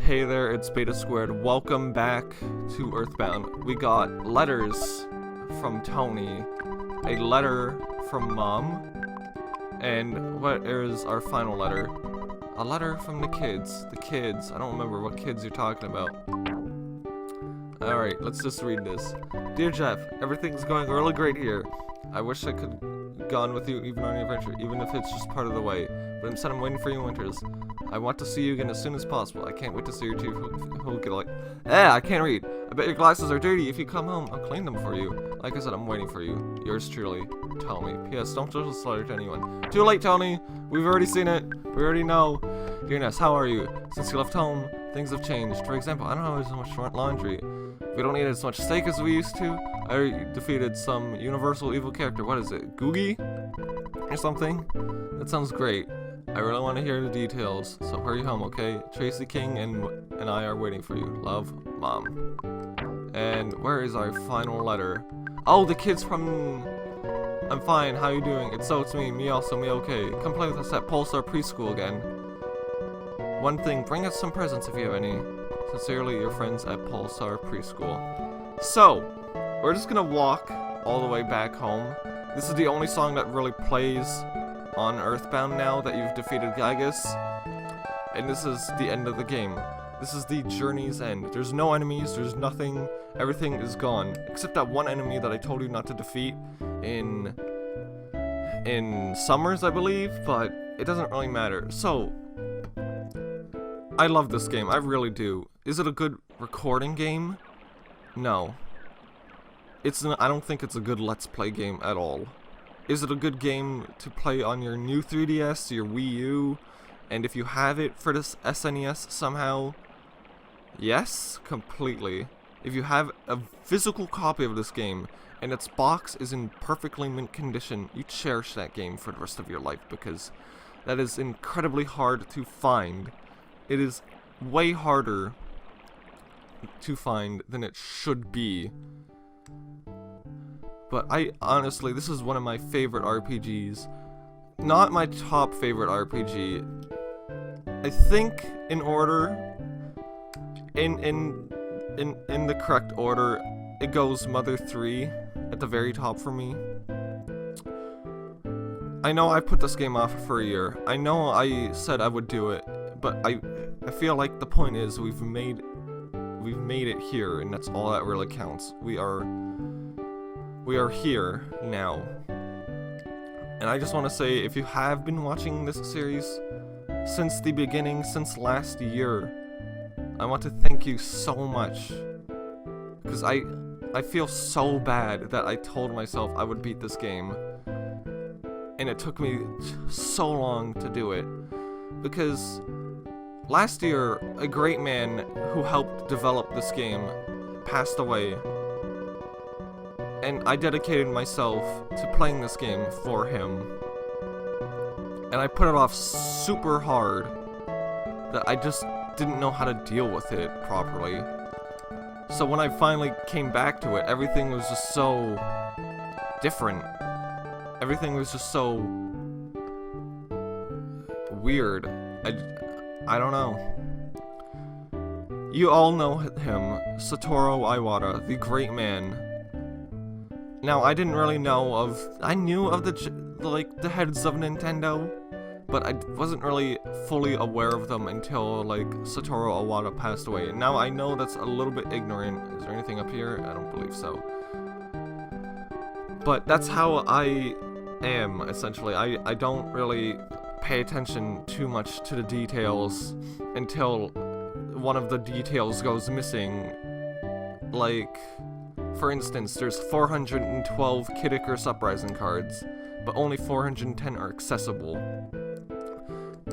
Hey there, it's Beta Squared. Welcome back to EarthBound. We got letters from Tony, a letter from Mom, and what is our final letter? A letter from the kids. The kids. I don't remember what kids you're talking about. Alright, let's just read this. Dear Jeff, everything's going really great here. I wish I could gone with you even on your adventure, even if it's just part of the way. But instead I'm waiting for you in Winters. I want to see you again as soon as possible. I can't wait to see your teeth who'll get like... I can't read. I bet your glasses are dirty. If you come home, I'll clean them for you. Like I said, I'm waiting for you. Yours truly, Tony. P.S. Don't show this letter to anyone. Too late, Tony. We've already seen it. We already know. Dear Ness, how are you? Since you left home, things have changed. For example, I don't have as much laundry. We don't eat as much steak as we used to. I defeated some universal evil character. What is it? Googie? Or something? That sounds great. I really want to hear the details, so hurry home, okay? Tracy King and I are waiting for you. Love, Mom. And where is our final letter? Oh, the kids from... I'm fine, how you doing? It's me, me also, me okay. Come play with us at Pulsar Preschool again. One thing, bring us some presents if you have any. Sincerely, your friends at Pulsar Preschool. So, we're just gonna walk all the way back home. This is the only song that really plays on EarthBound now that you've defeated Gygus. And this is the end of the game. This is the journey's end. There's no enemies, there's nothing, everything is gone. Except that one enemy that I told you not to defeat in Summers, I believe, but it doesn't really matter. So, I love this game, I really do. Is it a good recording game? No. I don't think it's a good Let's Play game at all. Is it a good game to play on your new 3DS, your Wii U, and if you have it for this SNES somehow? Yes, completely. If you have a physical copy of this game, and its box is in perfectly mint condition, you cherish that game for the rest of your life, because that is incredibly hard to find. It is way harder to find than it should be. But honestly, this is one of my favorite RPGs. Not my top favorite RPG. I think in order, in the correct order, it goes Mother 3 at the very top for me. I know I put this game off for a year. I know I said I would do it, but I feel like the point is we've made it here, and that's all that really counts. We are here now. And I just want to say, if you have been watching this series since the beginning, since last year, I want to thank you so much. Because I feel so bad that I told myself I would beat this game. And it took me so long to do it. Because last year, a great man who helped develop this game passed away. And I dedicated myself to playing this game for him. And I put it off super hard that I just didn't know how to deal with it properly. So when I finally came back to it, everything was just so different. Everything was just so weird. I don't know. You all know him, Satoru Iwata, the great man. Now, I didn't really know I knew of the heads of Nintendo, but I wasn't really fully aware of them until, Satoru Iwata passed away. And now I know that's a little bit ignorant. Is there anything up here? I don't believe so. But that's how I am, essentially. I don't really pay attention too much to the details until one of the details goes missing. For instance, there's 412 Kid Icarus Uprising cards, but only 410 are accessible.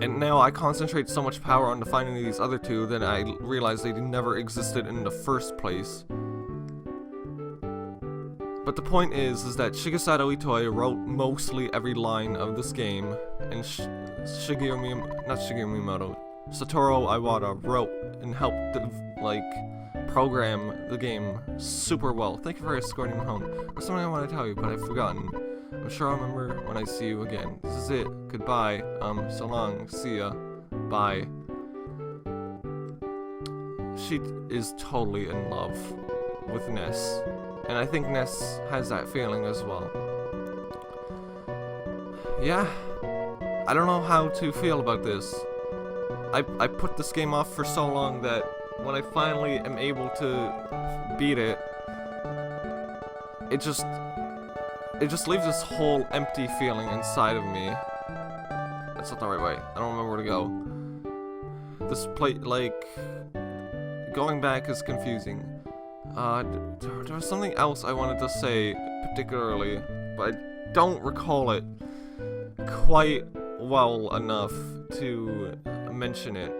And now I concentrate so much power on finding these other two that I realize they never existed in the first place. But the point is that Shigesato Itoi wrote mostly every line of this game, and Satoru Iwata wrote and helped, program the game super well. Thank you for escorting me home. There's something I want to tell you, but I've forgotten. I'm sure I'll remember when I see you again. This is it. Goodbye. So long. See ya. Bye. She is totally in love with Ness. And I think Ness has that feeling as well. Yeah. I don't know how to feel about this. I put this game off for so long that when I finally am able to beat it, it just leaves this whole empty feeling inside of me. That's not the right way. I don't remember where to go. This going back is confusing. There was something else I wanted to say particularly, but I don't recall it quite well enough to mention it.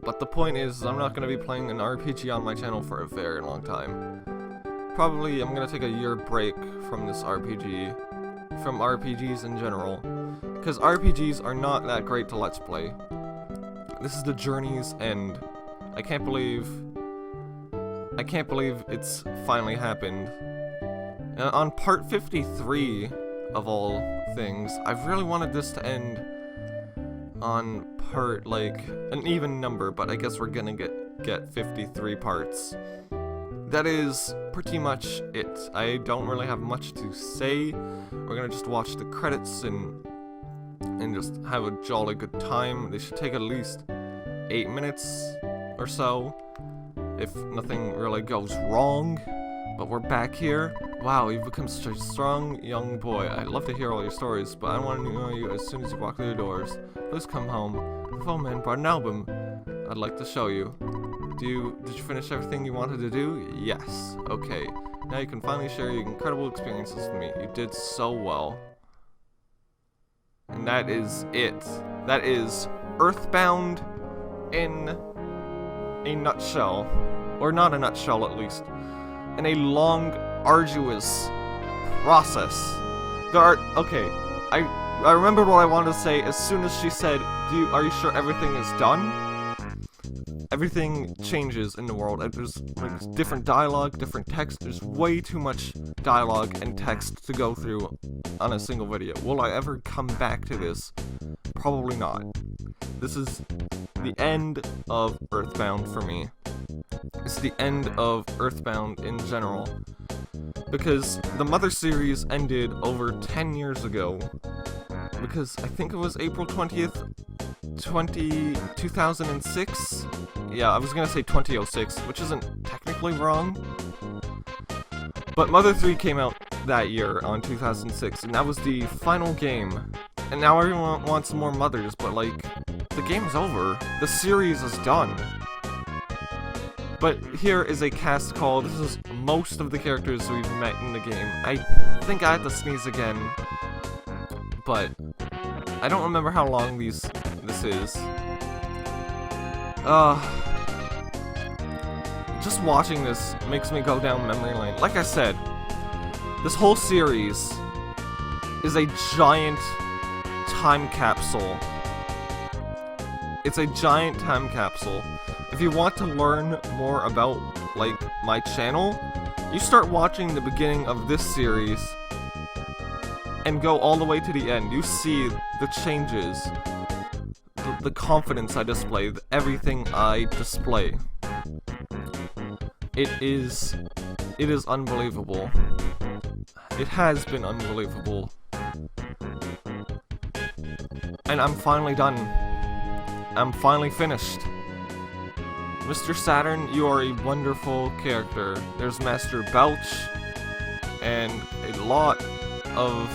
But the point is, I'm not going to be playing an RPG on my channel for a very long time. Probably I'm going to take a year break from this RPG, from RPGs in general, because RPGs are not that great to Let's Play. This is the journey's end. I can't believe it's finally happened. On part 53 of all things, I've really wanted this to end on part, an even number, but I guess we're gonna get 53 parts. That is pretty much it. I don't really have much to say. We're gonna just watch the credits and just have a jolly good time. They should take at least 8 minutes or so, if nothing really goes wrong. But we're back here. Wow, you've become such a strong young boy. I'd love to hear all your stories, but I want to know you as soon as you walk through the doors. Please come home. The phone man brought an album I'd like to show you. Did you finish everything you wanted to do? Yes. Okay. Now you can finally share your incredible experiences with me. You did so well. And that is it. That is EarthBound in a nutshell. Or not a nutshell, at least. In a long, arduous process. Okay, I remembered what I wanted to say as soon as she said, are you sure everything is done? Everything changes in the world. There's different dialogue, different text. There's way too much dialogue and text to go through on a single video. Will I ever come back to this? Probably not. This is the end of EarthBound for me. It's the end of EarthBound in general. Because the Mother series ended over 10 years ago. Because I think it was April 20th, 2006? Yeah, I was gonna say 2006, which isn't technically wrong. But Mother 3 came out that year, on 2006, and that was the final game. And now everyone wants more Mothers, but the game's over. The series is done. But here is a cast call. This is most of the characters we've met in the game. I think I had to sneeze again, but I don't remember how long this is. Just watching this makes me go down memory lane. Like I said, this whole series is a giant time capsule. It's a giant time capsule. If you want to learn more about, my channel, you start watching the beginning of this series and go all the way to the end. You see the changes, the confidence I display, everything I display. It is unbelievable. It has been unbelievable. And I'm finally done. I'm finally finished. Mr. Saturn, you are a wonderful character. There's Master Belch, and a lot of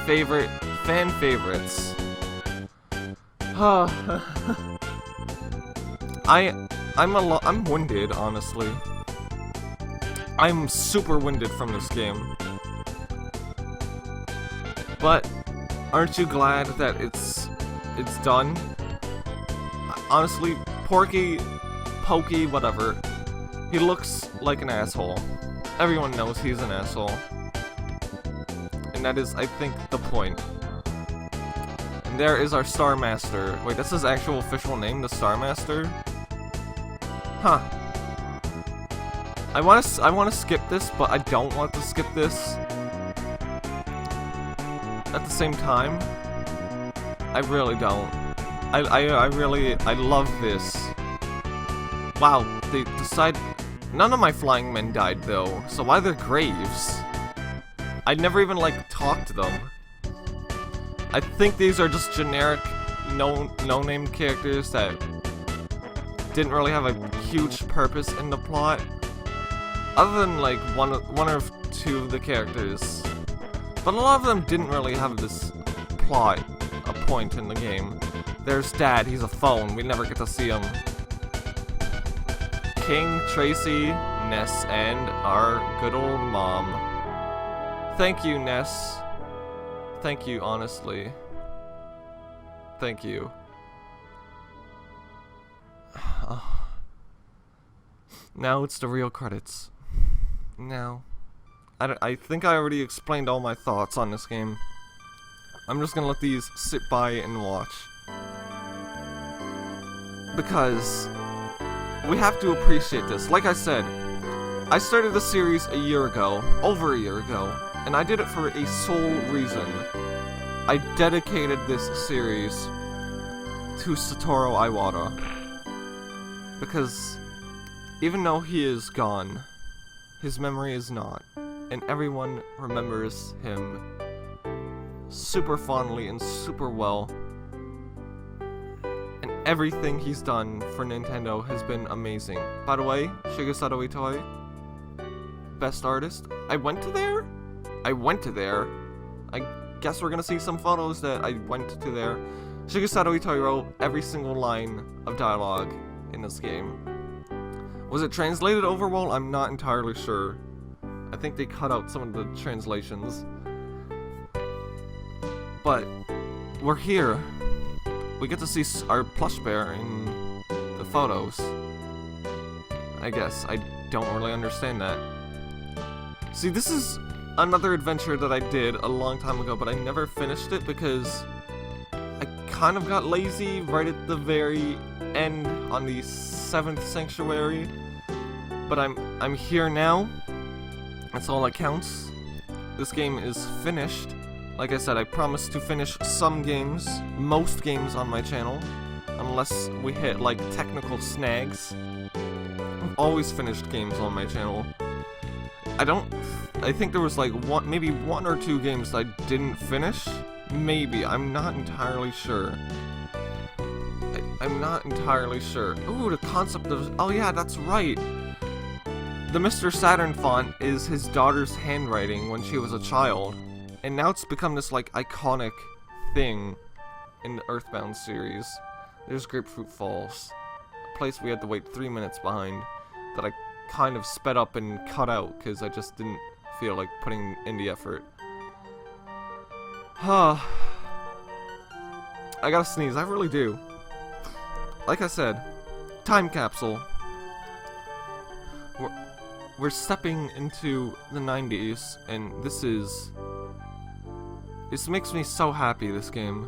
fan favorites. I'm winded, honestly. I'm super winded from this game. But aren't you glad that it's done? Honestly, Pokey, whatever. He looks like an asshole. Everyone knows he's an asshole. And that is, I think, the point. And there is our Star Master. Wait, that's his actual official name, the Star Master? Huh. I wanna skip this, but I don't want to skip this. at the same time, I really don't. I love this. Wow, they decide. None of my flying men died though, so why their graves? I'd never even like talked to them. I think these are just generic, no-name characters that didn't really have a huge purpose in the plot. Other than like one or two of the characters. But a lot of them didn't really have this plot, a point in the game. There's Dad, he's a phone, we never get to see him. King, Tracy, Ness, and our good old mom. Thank you, Ness. Thank you, honestly. Thank you. Now it's the real credits. Now, I think I already explained all my thoughts on this game. I'm just gonna let these sit by and watch. Because we have to appreciate this. Like I said, I started the series a year ago, over a year ago, and I did it for a sole reason. I dedicated this series to Satoru Iwata. Because even though he is gone, his memory is not, and everyone remembers him super fondly and super well. And everything he's done for Nintendo has been amazing. By the way, Satoru Iwata, best artist. I went to there. I guess we're gonna see some photos that I went to there. Satoru Iwata wrote every single line of dialogue in this game. Was it translated over well? I'm not entirely sure. I think they cut out some of the translations. But we're here. We get to see our plush bear in the photos. I guess. I don't really understand that. See, this is another adventure that I did a long time ago, but I never finished it because I kind of got lazy right at the very end on the 7th sanctuary. But I'm here now. That's all that counts. This game is finished. Like I said, I promised to finish some games, most games on my channel, unless we hit like technical snags. I've always finished games on my channel. I think there was like maybe one or two games that I didn't finish. Maybe, I'm not entirely sure. I'm not entirely sure. Ooh, the concept of, oh yeah, that's right. The Mr. Saturn font is his daughter's handwriting when she was a child. And now it's become this, like, iconic thing in the EarthBound series. There's Grapefruit Falls. A place we had to wait 3 minutes behind. That I kind of sped up and cut out, because I just didn't feel like putting in the effort. I gotta sneeze, I really do. Like I said, time capsule. We're stepping into the 90s, and this makes me so happy, this game.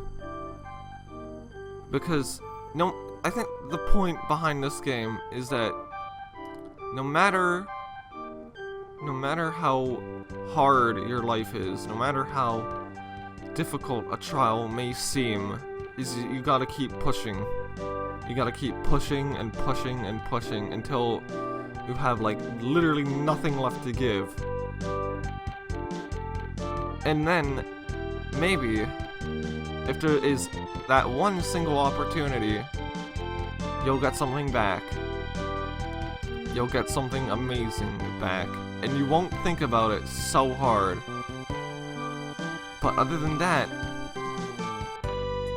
Because, I think the point behind this game is that no matter how hard your life is, no matter how difficult a trial may seem, you gotta keep pushing. You gotta keep pushing and pushing and pushing until you have, like, literally nothing left to give. And then, maybe, if there is that one single opportunity, you'll get something back. You'll get something amazing back. And you won't think about it so hard. But other than that,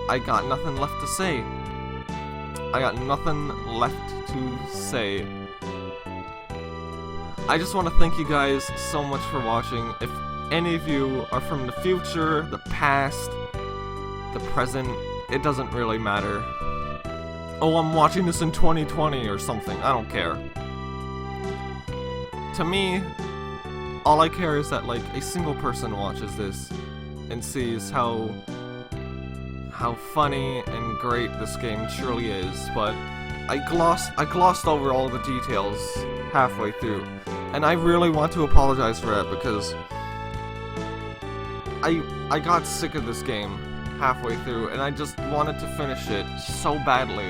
I got nothing left to say. I got nothing left to say. I just want to thank you guys so much for watching. If any of you are from the future, the past, the present, it doesn't really matter. Oh, I'm watching this in 2020 or something, I don't care. To me, all I care is that, like, a single person watches this and sees how funny and great this game truly is, but I glossed over all the details halfway through, and I really want to apologize for that, because I got sick of this game halfway through, and I just wanted to finish it so badly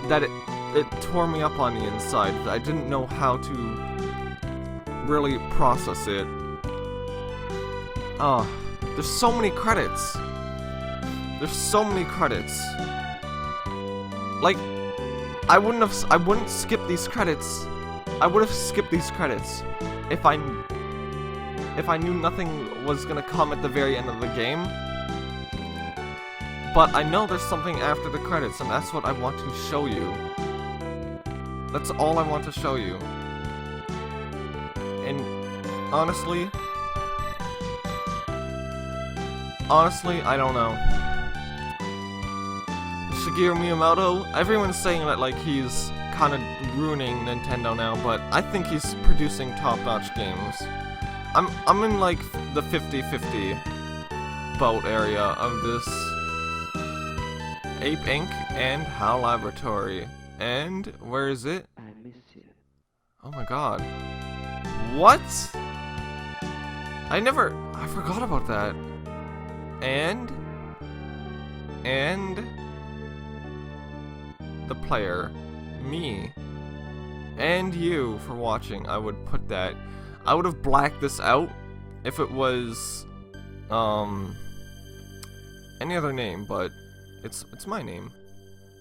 that it tore me up on the inside. I didn't know how to really process it. There's so many credits. There's so many credits. Like, I wouldn't skip these credits. I would have skipped these credits if I knew nothing was gonna come at the very end of the game. But I know there's something after the credits, and that's what I want to show you. That's all I want to show you. And honestly, I don't know. Shigeru Miyamoto, everyone's saying that like he's kind of ruining Nintendo now, but I think he's producing top-notch games. I'm in like the 50-50 boat area of this Ape Inc. and HAL Laboratory. And where is it? I miss you. Oh my god. What? I forgot about that. And the player, me, and you for watching. I would put that. I would have blacked this out if it was any other name, but it's my name.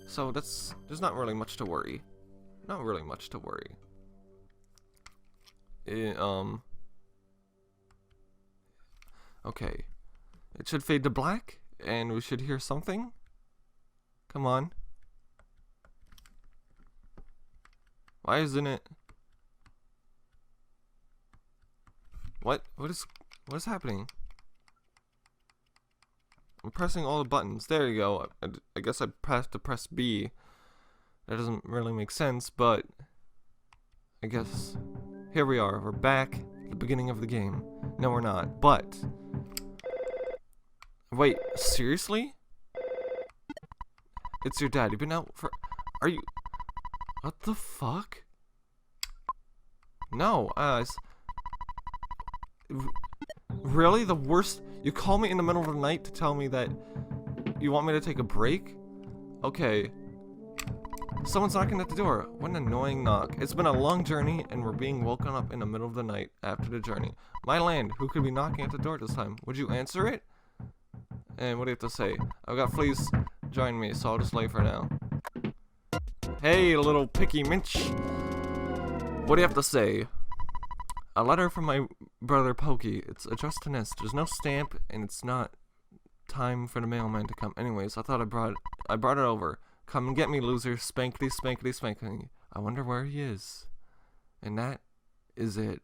So there's not really much to worry. Not really much to worry. Okay. It should fade to black, and we should hear something. Come on. Why isn't it? What is happening? I'm pressing all the buttons. There you go. I guess I have to press B. That doesn't really make sense, but I guess here we are. We're back at the beginning of the game. No, we're not. But wait, seriously? It's your dad. You've been out for... Are you... What the fuck? No, really? The worst... You call me in the middle of the night to tell me that you want me to take a break? Okay. Someone's knocking at the door. What an annoying knock. It's been a long journey, and we're being woken up in the middle of the night after the journey. My land, who could be knocking at the door this time? Would you answer it? And what do you have to say? I've got fleas join me, so I'll just lay for now. Hey, little picky minch. What do you have to say? A letter from my brother Pokey. It's addressed to Nest. There's no stamp, and it's not time for the mailman to come. Anyways, I thought I brought it over. Come and get me, loser. Spankety, spankety, spankety. I wonder where he is. And that is it.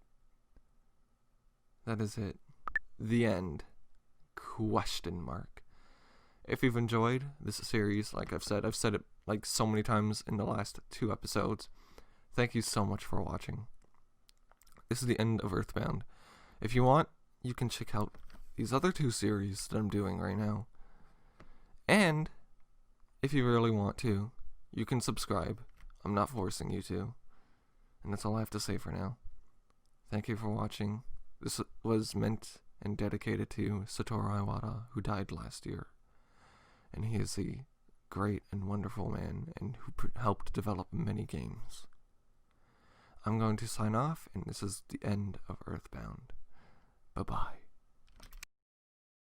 That is it. The end. Question mark. If you've enjoyed this series, like I've said it like so many times in the last 2 episodes. Thank you so much for watching. This is the end of EarthBound. If you want, you can check out these other 2 series that I'm doing right now. And if you really want to, you can subscribe. I'm not forcing you to. And that's all I have to say for now. Thank you for watching. This was meant and dedicated to Satoru Iwata, who died last year. And he is a great and wonderful man, and who helped develop many games. I'm going to sign off, and this is the end of EarthBound. Bye-bye.